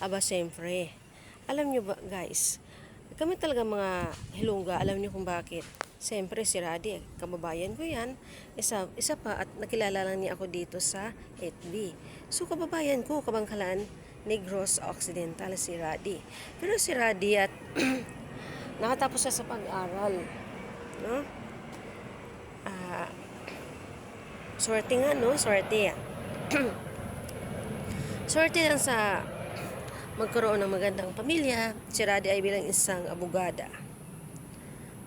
Aba, siyempre. Alam nyo ba, guys, kami talaga mga Hilongga, alam nyo kung bakit. Siyempre, si Radi, kababayan ko yan. Isa pa, at nakilala lang niya ako dito sa 8B. So, kababayan ko, Kabangkalan, Negros Occidental, si Radi. Pero si Radi at nakatapos siya sa pag-aral. No? Ah, swerte nga, no? Swerte. Swerte lang sa magkaroon ng magandang pamilya. Si Radi ay bilang isang abogada.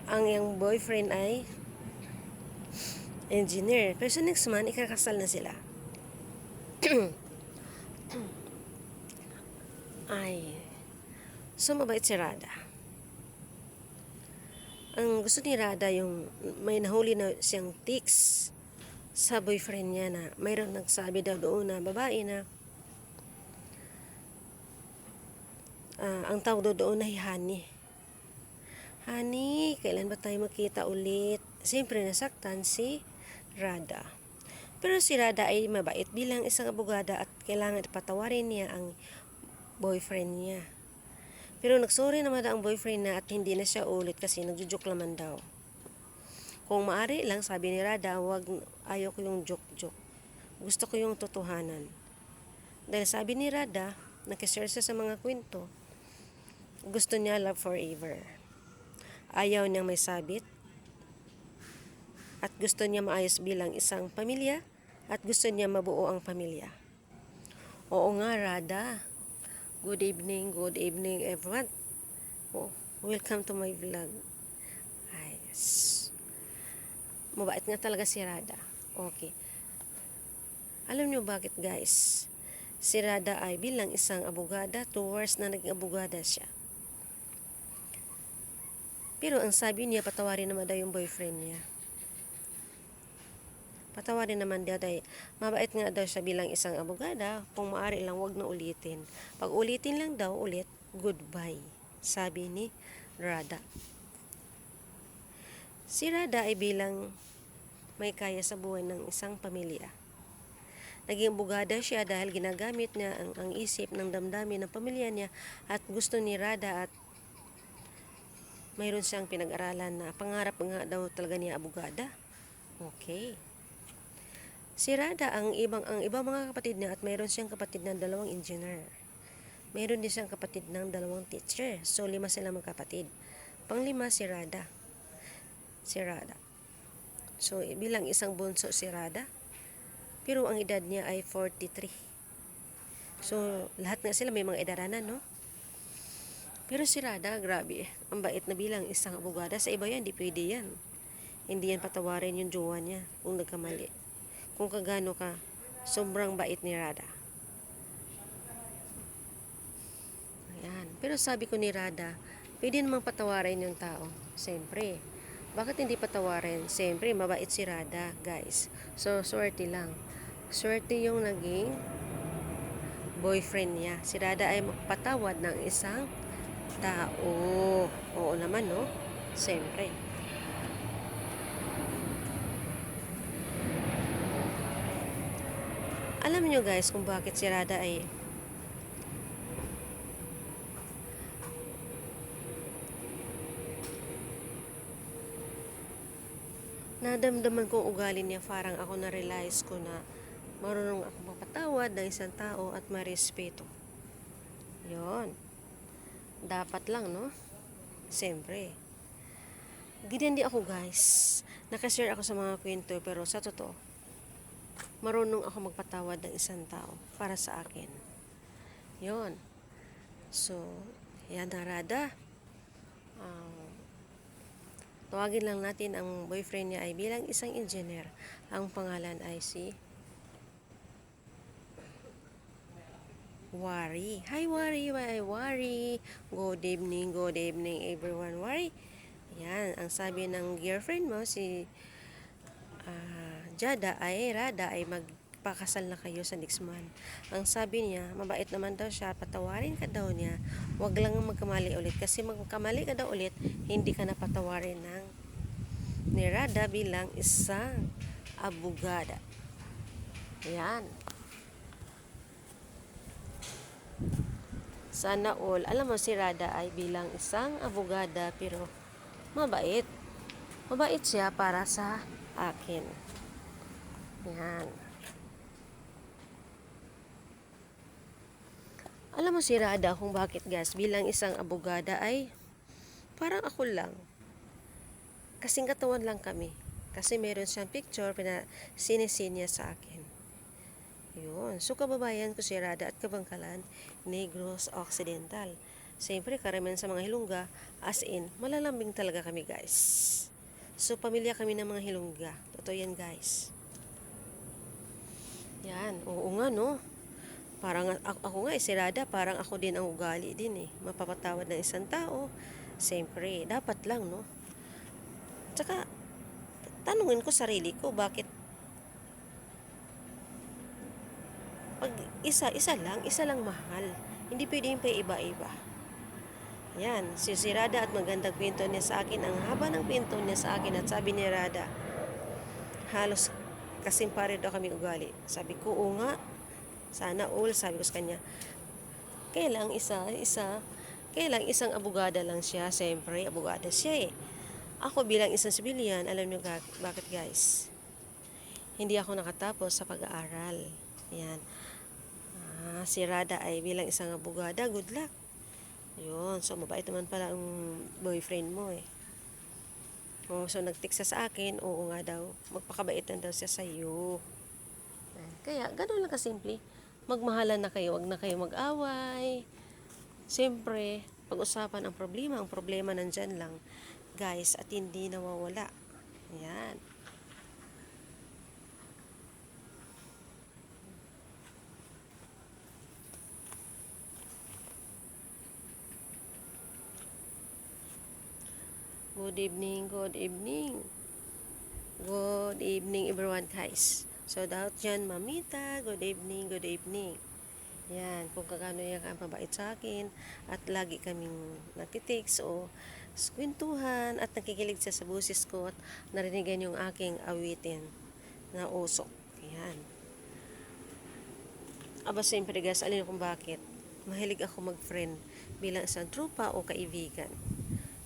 Ang iyang boyfriend ay engineer. Pero sa next month, ikakasal na sila. Ay, so mabait si Rada. Ang gusto ni Rada yung may nahuli na siyang tics sa boyfriend niya na mayroon nagsabi daw doon na babae na ang tawag doon ay Honey. Honey, kailan ba tayo makita ulit? Siyempre nasaktan si Rada. Pero si Rada ay mabait bilang isang abogada at kailangan patawarin niya ang boyfriend niya. Pero nagsorry naman ang boyfriend na at hindi na siya ulit kasi nagjujuk naman daw. Kung maari lang, sabi ni Rada, ayaw ko yung joke-joke. Gusto ko yung totohanan. Dahil sabi ni Rada, nakishare siya sa mga kwento, gusto niya love forever. Ayaw niyang may sabit. At gusto niya maayos bilang isang pamilya. At gusto niya mabuo ang pamilya. Oo nga, Rada. Good evening everyone. Oh, welcome to my vlog. Yes. Mabait nga talaga si Rada. Okay. Alam niyo bakit, guys? Si Rada ay bilang isang abogada, 2 years na naging abogada siya. Pero ang sabi niya, patawarin naman daw yung boyfriend niya. Patawarin naman daw dahil mabait nga daw siya bilang isang abogada. Kung maaari lang, wag na ulitin. Pag ulitin lang daw ulit, goodbye. Sabi ni Rada. Si Rada ay bilang may kaya sa buhay ng isang pamilya. Naging abogada siya dahil ginagamit niya ang isip ng damdamin ng pamilya niya at gusto ni Rada at mayroon siyang pinag-aralan na pangarap nga daw talaga niya abogada. Okay. Si Rada, ang ibang mga kapatid niya at mayroon siyang kapatid ng 2 engineer. Mayroon din siyang kapatid ng 2 teacher. So, 5 sila magkapatid. Pang-5 si Rada. So, bilang isang bunso si Rada. Pero ang edad niya ay 43. So, lahat nga sila may mga edaranan, no? Pero si Rada, grabe. Ang bait na bilang isang abogada. Sa iba yan, di pwede yan. Hindi yan patawarin yung jowa niya kung nagkamali. Kung kagano ka, sobrang bait ni Rada. Ayan. Pero sabi ko ni Rada, pwede namang patawarin yung tao. Siyempre. Bakit hindi patawarin? Siyempre, mabait si Rada, guys. So, swerte lang. Swerte yung naging boyfriend niya. Si Rada ay magpatawad ng isang tao. Oo naman, no? Siyempre. Alam niyo guys kung bakit si Rada ay nadamdaman kong ugali niya, parang ako na-realize ko na marunong ako mapatawad ng isang tao at marespeto. Yon. Dapat lang, no? Siyempre. Ganyan di ako guys. Nakashare ako sa mga kwento pero sa totoo, marunong ako magpatawad ng isang tao para sa akin. Yon. So, yan na Rada. Tawagin lang natin ang boyfriend niya ay bilang isang engineer. Ang pangalan ay si Wari. Hi Wari, Wari. Good evening everyone. Wari. Yan, ang sabi ng girlfriend mo si Rada ay magpakasal na kayo sa next month. Ang sabi niya, mabait naman daw siya, patawarin ka daw niya. Huwag lang magkamali ulit kasi magkamali ka daw ulit, hindi ka na patawarin ng ni Rada bilang isang abogada. Ayan. Sana all. Alam mo, si Rada ay bilang isang abogada pero mabait. Mabait siya para sa akin. Yan. Alam mo si Rada kung bakit guys, bilang isang abogada ay parang ako lang. Kasing katawan lang kami. Kasi meron siyang picture, sinisinya niya sa akin. Yun. So, kababayan ko si Rada at Kabangkalan, Negros Occidental. Siyempre, karamihan sa mga Hilongga, as in, malalambing talaga kami guys. So, pamilya kami ng mga Hilongga. Totoo yan guys. Yan. Oo nga no. Parang ako nga, si Rada, parang ako din ang ugali din eh. Mapapatawad ng isang tao. Siyempre, dapat lang no. Tsaka, tanungin ko sarili ko, bakit pag isa lang mahal. Hindi pwede yung iba-iba. Yan, si Rada at magandang kwento niya sa akin. Ang haba ng kwento niya sa akin at sabi ni Rada, halos kasing pare daw kami ugali. Sabi ko, oo nga, sana all, sabi ko sa kanya. Kailang isang abogada lang siya. Siyempre, abogada siya eh. Ako bilang isang sibilyan, alam niyo bakit guys? Hindi ako nakatapos sa pag-aaral. Yan. Si Rada ay bilang isang abogada, good luck. Yun, so mabait naman pala ang boyfriend mo eh. So nag-text sa akin, oo nga daw, magpakabait na daw siya sa iyo. Kaya, gano'n lang kasimple. Magmahalan na kayo, wag na kayo mag-away. Siyempre, pag-usapan ang problema nandyan lang, guys, at hindi nawawala. Ayan. Good evening everyone guys. So dapat dyan, mamita, good evening. Yan, kung kagano yan ang mabait sa akin at lagi kaming nagtitext o kwentuhan at nakikilig siya sa busis ko at narinigan yung aking awitin na usok. Yan. Aba siyempre guys, alin kung bakit mahilig ako mag-friend bilang isang tropa o kaibigan.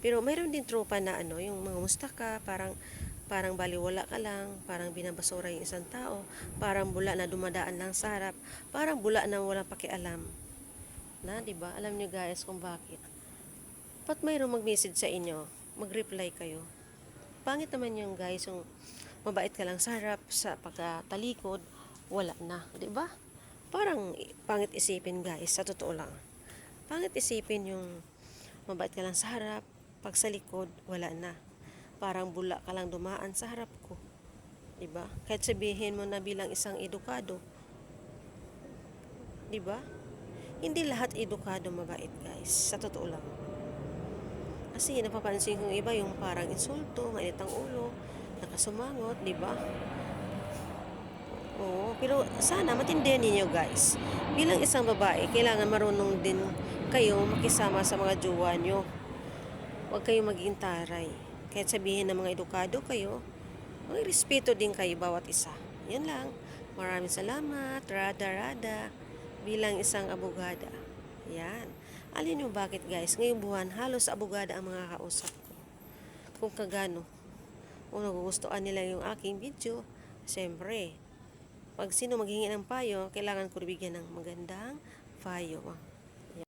Pero mayroon din tropa na yung mga mustaka, parang baliwala ka lang, parang binabasura yung isang tao, parang bula na dumadaan lang sa harap, parang bula na walang pakialam. Na, 'di ba? Alam niyo guys kung bakit. Pat mayroong mag-message sa inyo, mag-reply kayo. Pangit naman yung guys, yung mabait ka lang sa harap, sa pagkatalikod, wala na, 'di ba? Parang pangit isipin guys, sa totoo lang. Pangit isipin yung mabait ka lang sa harap, pag sa likod, wala na. Parang bula ka lang dumaan sa harap ko. Diba? Kahit sabihin mo na bilang isang edukado. Diba? Hindi lahat edukado mabait guys. Sa totoo lang. Kasi napapansin kong iba yung parang insulto, mainit ang ulo, nakasumangot, diba? Oo, pero sana matindihan ninyo guys. Bilang isang babae, kailangan marunong din kayo makisama sa mga jowa nyo. Huwag kayong maging taray. Kahit sabihin ng mga edukado kayo, magrespeto din kayo bawat isa. Yan lang. Maraming salamat, Rada, bilang isang abogada. Yan. Alin nyo bakit guys, ngayong buwan, halos abogada ang mga kausap ko. Kung kagano. Kung nagugustuhan nila yung aking video, siyempre, pag sino maghingi ng payo, kailangan ko bigyan ng magandang payo.